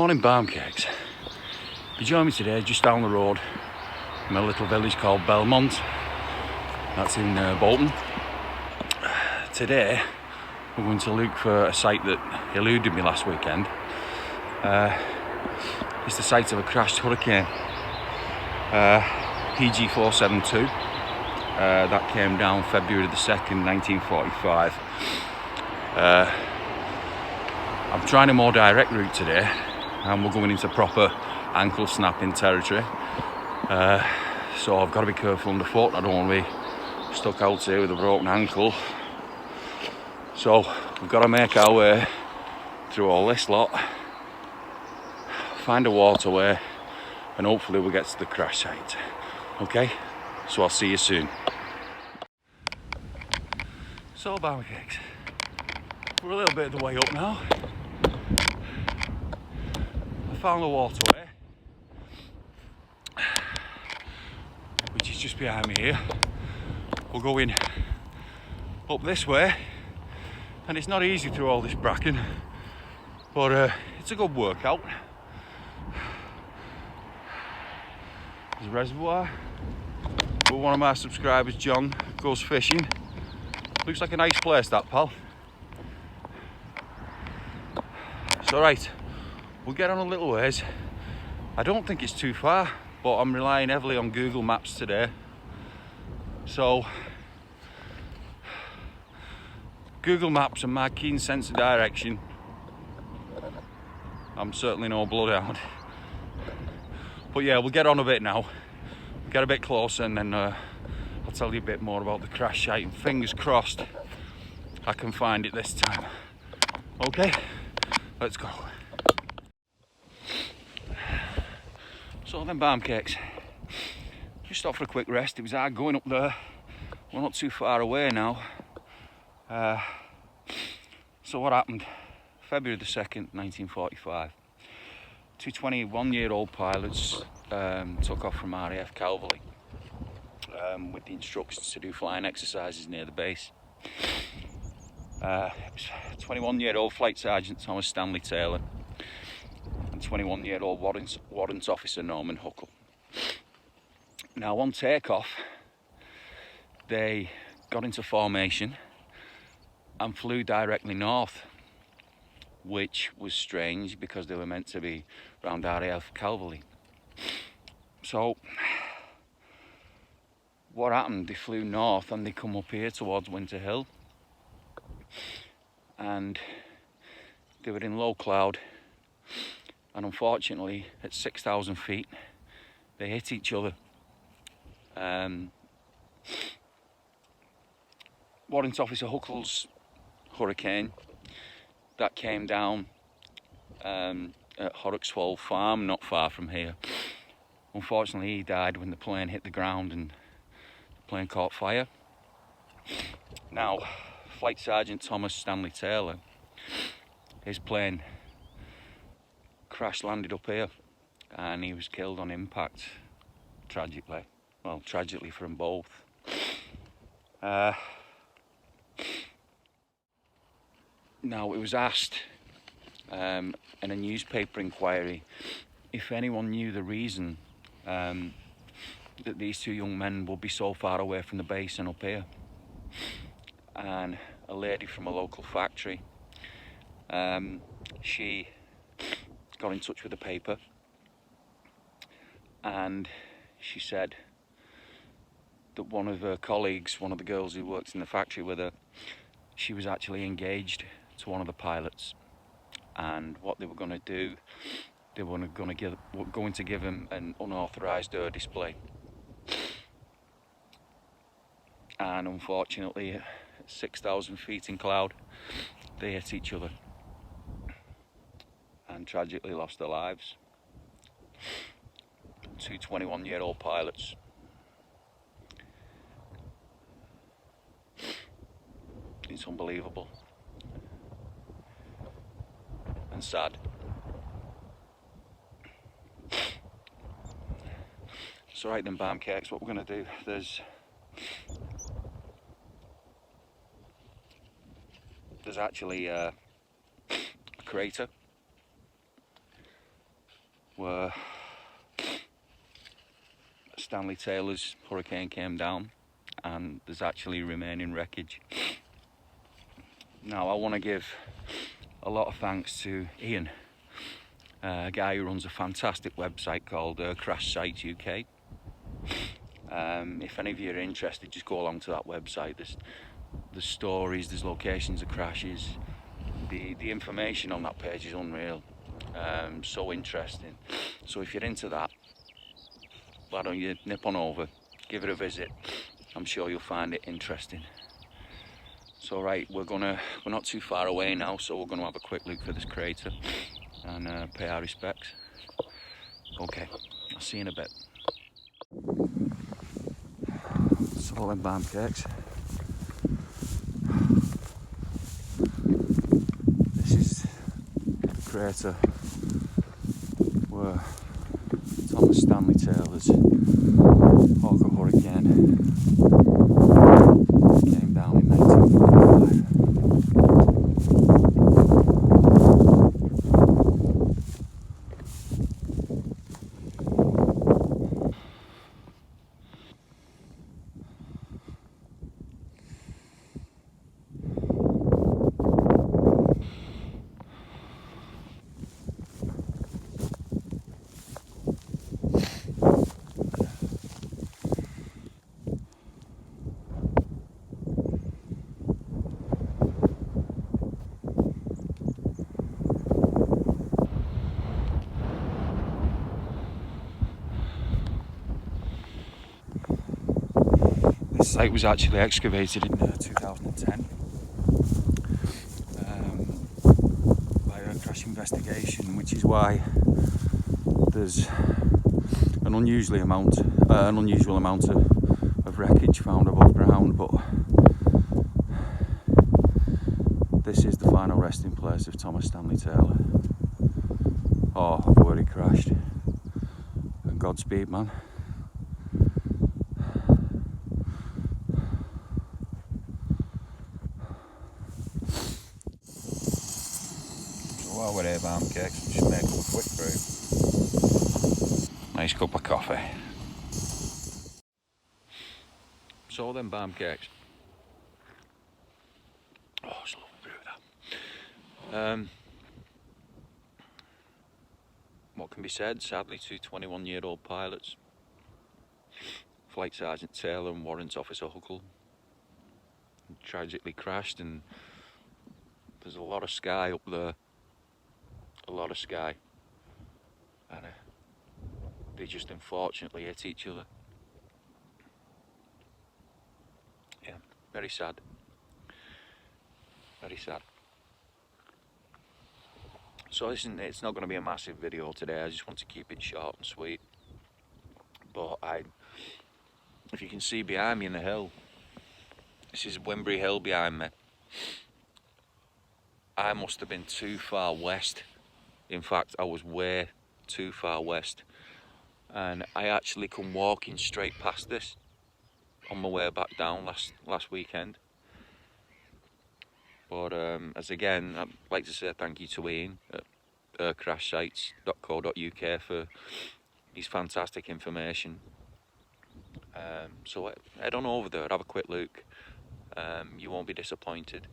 Morning Barmcakes. You join me today just down the road from a little village called Belmont. That's in Bolton. Today we're going to look for a site that eluded me last weekend. It's the site of a crashed Hurricane PG 472 that came down February the 2nd, 1945. I'm trying a more direct route today, and we're going into proper ankle snapping territory. So I've got to be careful underfoot. I don't want to be stuck out here with a broken ankle. So we've got to make our way through all this lot, find a waterway, and hopefully we'll get to the crash site. Okay, so I'll see you soon. So Barmcakes, we're a little bit of the way up now. I found the waterway, which is just behind me here. We're going up this way, and it's not easy through all this bracken, but it's a good workout. There's a reservoir where one of my subscribers, John, goes fishing. Looks like a nice place, that, pal. So right, we'll get on a little ways. I don't think it's too far, but I'm relying heavily on Google Maps today. So Google Maps and my keen sense of direction. I'm certainly no bloodhound. But yeah, we'll get on a bit now. Get a bit closer, and then I'll tell you a bit more about the crash site, and fingers crossed I can find it this time. Okay, let's go. So then Barmcakes, just stopped for a quick rest. It was hard going up there. We're not too far away now. So what happened? February the 2nd, 1945. Two 21-year-old pilots took off from RAF Calverley with the instructions to do flying exercises near the base. It was 21-year-old Flight Sergeant Thomas Stanley Taylor and 21-year-old Warrant Officer Norman Huckle. Now, on takeoff, they got into formation and flew directly north, which was strange because they were meant to be round RAF Calverley. So what happened? They flew north and they come up here towards Winter Hill, and they were in low cloud, and unfortunately at 6,000 feet they hit each other. Warrant Officer Huckle's Hurricane that came down at Horrockswold Farm, not far from here. Unfortunately, he died when the plane hit the ground and the plane caught fire. Now, Flight Sergeant Thomas Stanley Taylor, his plane crash landed up here, and he was killed on impact, tragically. Well, tragically for them both. Now, it was asked in a newspaper inquiry if anyone knew the reason that these two young men would be so far away from the base and up here. And a lady from a local factory, she got in touch with the paper, and she said that one of her colleagues, one of the girls who works in the factory with her, she was actually engaged to one of the pilots, and what they were going to do, they were going to give him an unauthorised air display. And unfortunately, at 6,000 feet in cloud, they hit each other and tragically lost their lives. Two 21-year-old pilots. It's unbelievable and sad. So right then, Barmcakes, what we're going to do, there's actually a crater where Stanley Taylor's hurricane came down, and there's actually remaining wreckage. Now I want to give a lot of thanks to Ian, a guy who runs a fantastic website called Crash Sites UK. If any of you are interested, just go along to that website. There's stories, there's locations of crashes. The information on that page is unreal, so interesting. So if you're into that, why don't you nip on over, give it a visit. I'm sure you'll find it interesting. So right, we're not too far away now, so we're gonna have a quick look for this crater and pay our respects. Okay, I'll see you in a bit. So all them barm cakes. This is the crater where Thomas Stanley Taylor's Orca hurricane came down in 1945. This site was actually excavated in 2010 by a crash investigation, which is why there's an unusual amount of wreckage found above ground. But this is the final resting place of Thomas Stanley Taylor, or where he crashed. And Godspeed, man. While we're here, barm cakes, we should make up a quick brew. Nice cup of coffee. So then, barm cakes. Oh, it's a lovely brew, that. What can be said? Sadly, two 21-year-old pilots, Flight Sergeant Taylor and Warrant Officer Huckle, tragically crashed, and there's a lot of sky up there. A lot of sky, and they just unfortunately hit each other. Yeah, very sad. Very sad. So listen, it's not going to be a massive video today. I just want to keep it short and sweet. But if you can see behind me in the hill, this is Wimbury Hill behind me. I must have been too far west. In fact, I was way too far west, and I actually come walking straight past this on my way back down last weekend. But as again, I'd like to say thank you to Ian at crashsites.co.uk for his fantastic information. So head on over there, have a quick look. You won't be disappointed.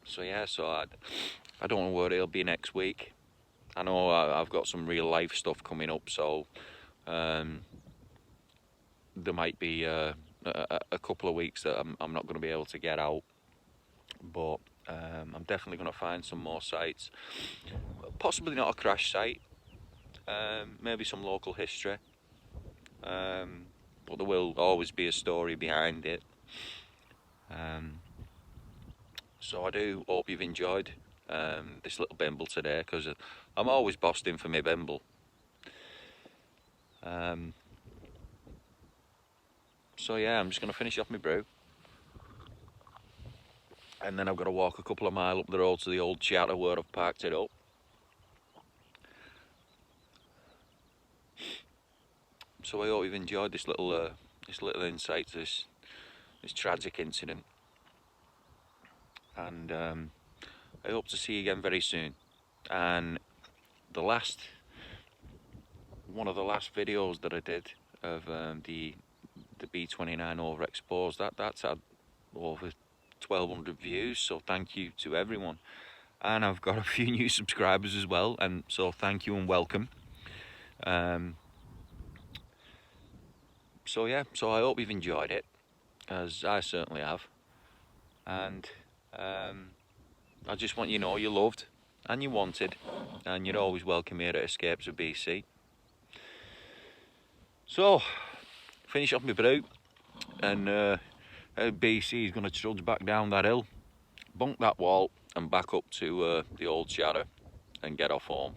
So yeah, I don't know where it'll be next week. I know I've got some real life stuff coming up, so there might be a couple of weeks that I'm not going to be able to get out, but I'm definitely going to find some more sites. Possibly not a crash site, maybe some local history, but there will always be a story behind it. So I do hope you've enjoyed this little bimble today, because I'm always bossed in for my bimble. So yeah, I'm just going to finish off my brew, and then I've got to walk a couple of miles up the road to the old charter where I've parked it up. So I hope you've enjoyed this little insight to this tragic incident, and I hope to see you again very soon. And one of the last videos that I did of the B29 overexposed, that's had over 1,200 views, so thank you to everyone. And I've got a few new subscribers as well, and so thank you and welcome. So yeah, so I hope you've enjoyed it, as I certainly have. And I just want you to know you're loved and you're wanted, and you're always welcome here at Escapes of BC. So, finish off my brew, and BC is going to trudge back down that hill, bunk that wall, and back up to the old shadow and get off home.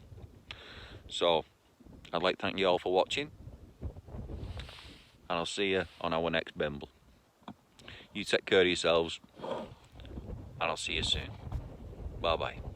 So, I'd like to thank you all for watching, and I'll see you on our next Bimble. You take care of yourselves, and I'll see you soon. Bye bye.